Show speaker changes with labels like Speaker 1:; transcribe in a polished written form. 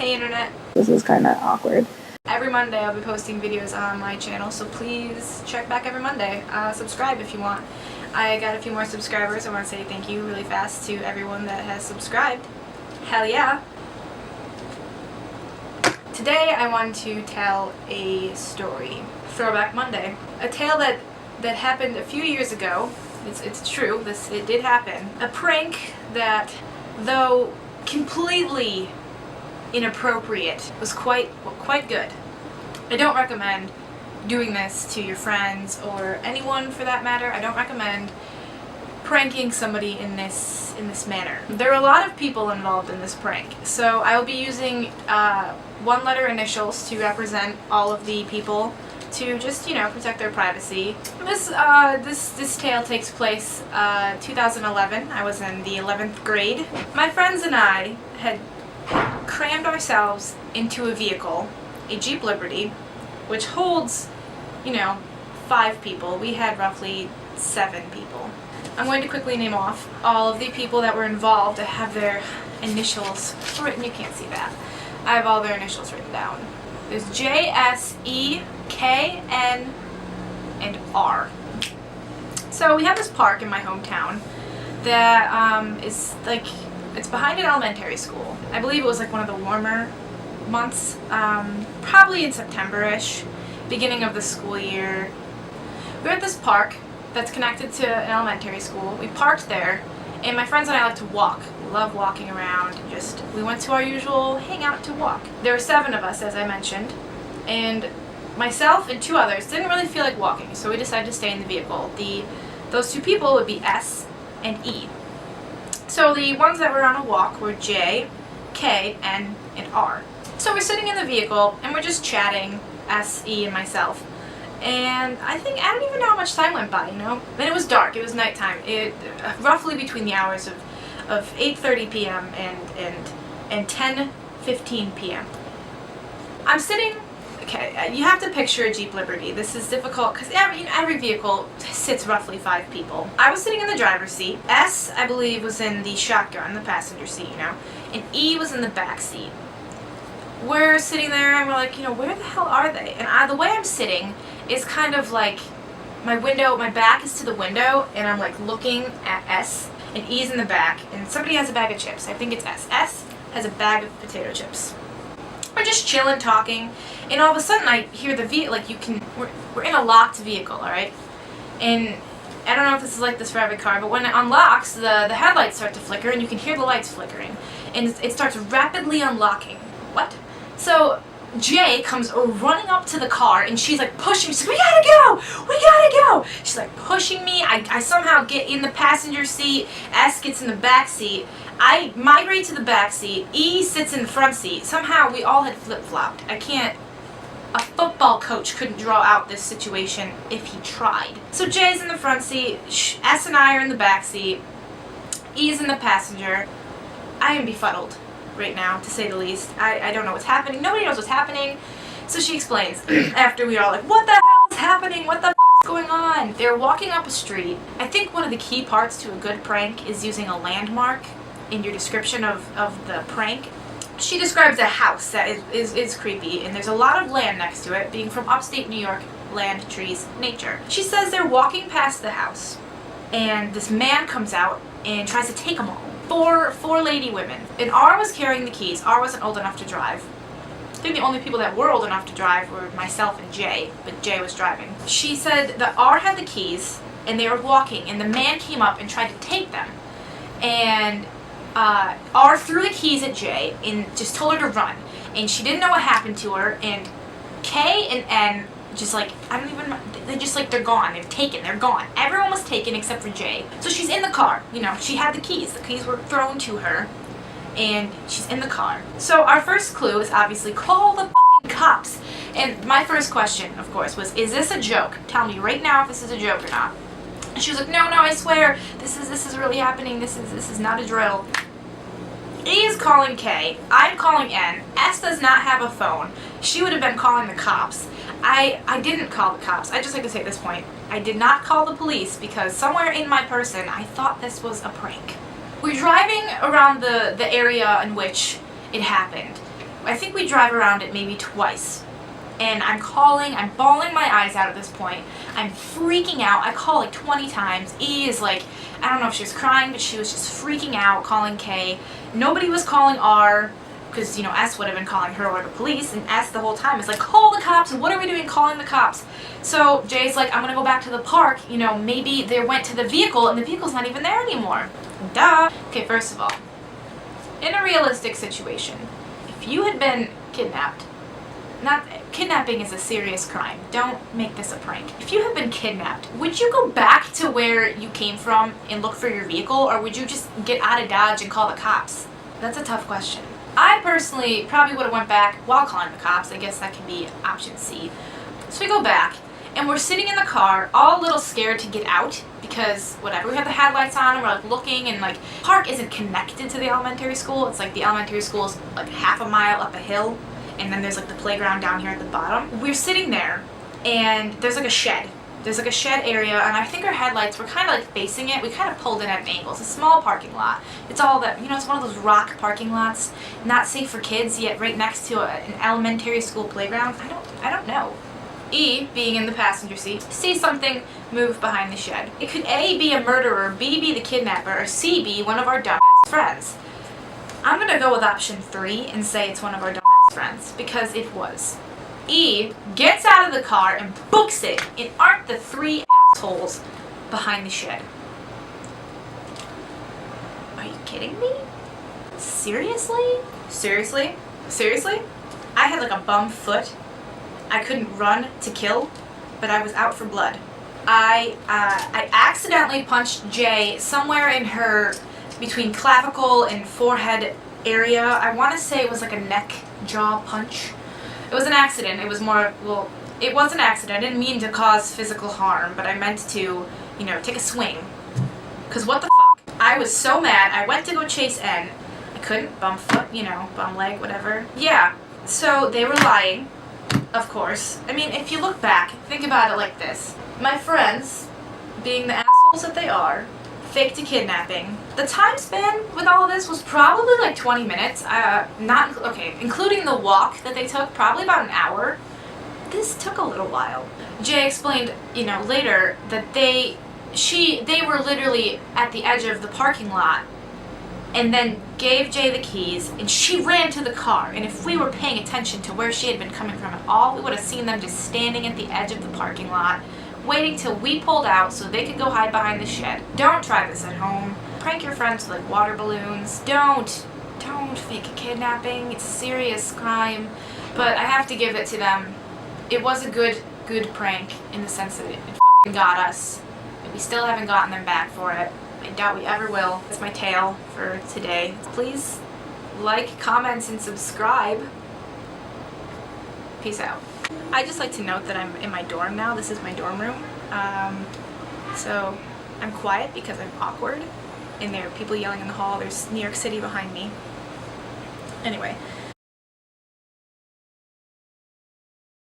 Speaker 1: Hey internet.
Speaker 2: This is kind of awkward.
Speaker 1: Every Monday I'll be posting videos on my channel, so please check back every Monday. Subscribe if you want. I got a few more subscribers. I want to say thank you really fast to everyone that has subscribed. Hell yeah. Today I want to tell a story. Throwback Monday. A tale that happened a few years ago. It's true. It did happen. A prank that, though completely inappropriate, was quite good. I don't recommend doing this to your friends or anyone for that matter. I don't recommend pranking somebody in this manner. There are a lot of people involved in this prank, so I will be using one-letter initials to represent all of the people to just, protect their privacy. This tale takes place 2011. I was in the 11th grade. My friends and I had crammed ourselves into a vehicle, a Jeep Liberty, which holds, 5 people. We had roughly 7 people. I'm going to quickly name off all of the people that were involved. I have their initials written. You can't see that. I have all their initials written down. There's J, S, E, K, N, and R. So we have this park in my hometown that is like, it's behind an elementary school. I believe it was like one of the warmer months, probably in September-ish, beginning of the school year. We're at this park that's connected to an elementary school. We parked there, and my friends and I like to walk. We love walking around. We went to our usual hangout to walk. There were 7 of us, as I mentioned, and myself and 2 others didn't really feel like walking, so we decided to stay in the vehicle. Those 2 people would be S and E. So the ones that were on a walk were J, K, N, and R. So we're sitting in the vehicle and we're just chatting, S, E, and myself. And I don't even know how much time went by, And it was dark, it was nighttime. Roughly between the hours of 8:30 p.m. and 10:15 p.m. I'm sitting. Okay, you have to picture a Jeep Liberty. This is difficult because every vehicle sits roughly 5 people. I was sitting in the driver's seat. S, I believe, was in the shotgun, the passenger seat, and E was in the back seat. We're sitting there and we're like, where the hell are they? And the way I'm sitting is kind of like my back is to the window, and I'm like looking at S, and E's in the back, and somebody has a bag of chips. I think it's S. S has a bag of potato chips. We're just chilling, talking, and all of a sudden I hear the we're in a locked vehicle, alright? And I don't know if this is like this for every car, but when it unlocks, the headlights start to flicker, and you can hear the lights flickering. And it starts rapidly unlocking. What? So Jay comes running up to the car, and she's like pushing me. She's like, we gotta go! She's like pushing me. I somehow get in the passenger seat. S gets in the back seat. I migrate to the back seat. E sits in the front seat. Somehow we all had flip-flopped. A football coach couldn't draw out this situation if he tried. So Jay's in the front seat. S and I are in the back seat. E's in the passenger. I am befuddled right now, to say the least. I don't know what's happening. Nobody knows what's happening. So she explains, after we are all like, what the hell is happening? What the f is going on? They're walking up a street. I think one of the key parts to a good prank is using a landmark in your description of the prank. She describes a house that is creepy, and there's a lot of land next to it, being from upstate New York, land, trees, nature. She says they're walking past the house, and this man comes out and tries to take them all. Four lady women. And R was carrying the keys. R wasn't old enough to drive. I think the only people that were old enough to drive were myself and Jay, but Jay was driving. She said that R had the keys, and they were walking, and the man came up and tried to take them. And R threw the keys at Jay and just told her to run. And she didn't know what happened to her, and K and N just like, they're gone. They're taken. They're gone. Everyone was taken except for Jay. So she's in the car. She had the keys. The keys were thrown to her, and she's in the car. So our first clue is obviously call the fucking cops. And my first question, of course, was, is this a joke? Tell me right now if this is a joke or not. And she was like, no, I swear, this is really happening. This is not a drill. E is calling K. I'm calling N. S does not have a phone. She would have been calling the cops. I didn't call the cops. I'd just like to say at this point, I did not call the police because somewhere in my person, I thought this was a prank. We're driving around the area in which it happened, I think we drive around it maybe twice. And I'm bawling my eyes out at this point. I'm freaking out. I call like 20 times. E is like, I don't know if she was crying, but she was just freaking out, calling K. Nobody was calling R, because, you know, S would have been calling her or the police, and S the whole time is like, call the cops, what are we doing calling the cops? So Jay's like, I'm gonna go back to the park, you know, maybe they went to the vehicle, and the vehicle's not even there anymore. Duh. Okay, first of all, in a realistic situation, if you had been kidnapped, kidnapping is a serious crime. Don't make this a prank. If you have been kidnapped, would you go back to where you came from and look for your vehicle, or would you just get out of Dodge and call the cops? That's a tough question. I personally probably would have went back while calling the cops. I guess that can be option C. So we go back, and we're sitting in the car, all a little scared to get out, because whatever, we have the headlights on, and we're like looking, and like, park isn't connected to the elementary school. It's like the elementary school is like half a mile up a hill, and then there's like the playground down here at the bottom. We're sitting there, and there's like a shed. There's like a shed area, and I think our headlights were kind of like facing it. We kind of pulled in at an angle. It's a small parking lot. It's all that, you know, it's one of those rock parking lots, not safe for kids, yet right next to an elementary school playground. I don't know. E, being in the passenger seat, sees something move behind the shed. It could A, be a murderer, B, be the kidnapper, or C, be one of our dumbass friends. I'm gonna go with option 3 and say it's one of our dumbass friends, because it was. E gets out of the car and books it, and aren't the 3 assholes behind the shed. Are you kidding me? Seriously? Seriously? Seriously? I had like a bum foot. I couldn't run to kill, but I was out for blood. I accidentally punched Jay somewhere in her, between clavicle and forehead area. I want to say it was like a neck jaw punch. It was an accident. It was more, well, it was an accident. I didn't mean to cause physical harm, but I meant to, you know, take a swing. Because what the fuck? I was so mad. I went to go chase N. I couldn't. Bum foot, you know, bum leg, whatever. Yeah. So they were lying, of course. I mean, if you look back, think about it like this. My friends, being the assholes that they are, faked a kidnapping. The time span with all of this was probably like 20 minutes. Including the walk that they took, probably about an hour. This took a little while. Jay explained, you know, later that they were literally at the edge of the parking lot, and then gave Jay the keys, and she ran to the car. And if we were paying attention to where she had been coming from at all, we would have seen them just standing at the edge of the parking lot, waiting till we pulled out so they could go hide behind the shed. Don't try this at home. Prank your friends with like water balloons. Don't fake a kidnapping. It's a serious crime. But I have to give it to them. It was a good prank in the sense that it fucking got us. And we still haven't gotten them back for it. I doubt we ever will. That's my tale for today. Please like, comment, and subscribe. Peace out. I'd just like to note that I'm in my dorm now. This is my dorm room. So I'm quiet because I'm awkward, and there are people yelling in the hall. There's New York City behind me. Anyway.